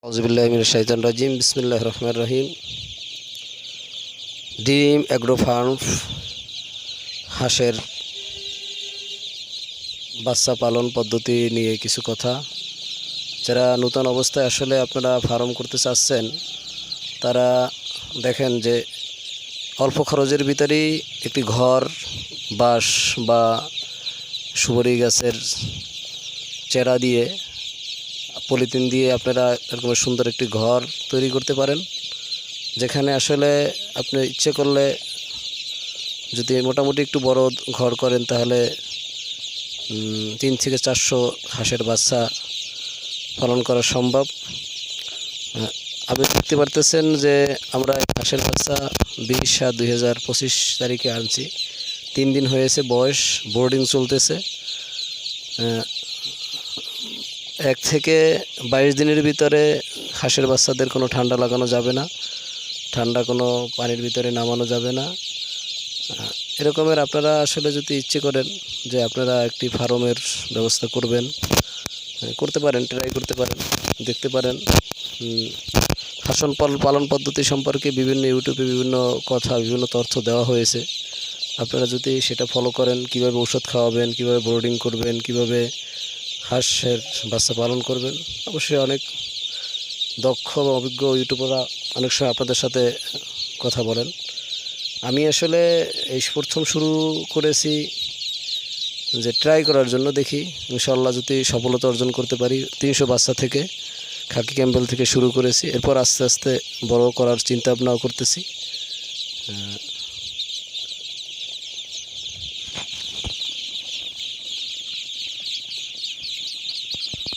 আউযুবিল্লাহি মিনাশ শাইতানির রাজিম বিসমিল্লাহির রহমানির রহিম। ডিম অ্যাগ্রো ফার্ম হাঁসের বাচ্চা পালন পদ্ধতি নিয়ে কিছু কথা। যারা নতুন অবস্থায় আসলে আপনারা ফার্ম করতে চাচ্ছেন, তারা দেখেন যে অল্প খরচের ভিতরেই একটি ঘর, বাঁশ বা সুপারি গাছের চেরা দিয়ে, পলিথিন দিয়ে আপনারা এরকম সুন্দর একটি ঘর তৈরি করতে পারেন, যেখানে আসলে আপনি ইচ্ছে করলে যদি মোটামুটি একটু বড় ঘর করেন, তাহলে 3 থেকে 400 হাঁসের বাচ্চা পালন করা সম্ভব। আপনি দেখতে পারতেছেন যে আমরা হাঁসের বাচ্চা 20/7/2025 তারিখে আনছি। 3 দিন হয়েছে বয়স, বোর্ডিং চলতেছে। 1 থেকে 22 দিনের ভিতরে হাঁসের বাচ্চাদের কোনো ঠান্ডা লাগানো যাবে না, ঠান্ডা কোনো পানির ভিতরে নামানো যাবে না। এরকমের আপনারা আসলে যদি ইচ্ছে করেন যে আপনারা একটি ফার্মের ব্যবস্থা করবেন, করতে পারেন, ট্রাই করতে পারেন, দেখতে পারেন। হাঁস পালন পদ্ধতি সম্পর্কে বিভিন্ন ইউটিউবে বিভিন্ন কথা, বিভিন্ন তথ্য দেওয়া হয়েছে। আপনারা যদি সেটা ফলো করেন, কিভাবে ওষুধ খাওয়াবেন, কিভাবে বোর্ডিং করবেন, কিভাবে হাঁসের বাচ্চা পালন করবেন, অবশ্যই অনেক দক্ষ বা অভিজ্ঞ ইউটিউবাররা অনেক সময় আপনাদের সাথে কথা বলেন। আমি আসলে এই প্রথম শুরু করেছি যে ট্রাই করার জন্য, দেখি ইনশাআল্লাহ যদি সফলতা অর্জন করতে পারি। 300 বাচ্চা থেকে খাকি ক্যাম্পবেল থেকে শুরু করেছি, এরপর আস্তে আস্তে বড় করার চিন্তা ভাবনাও করতেছি।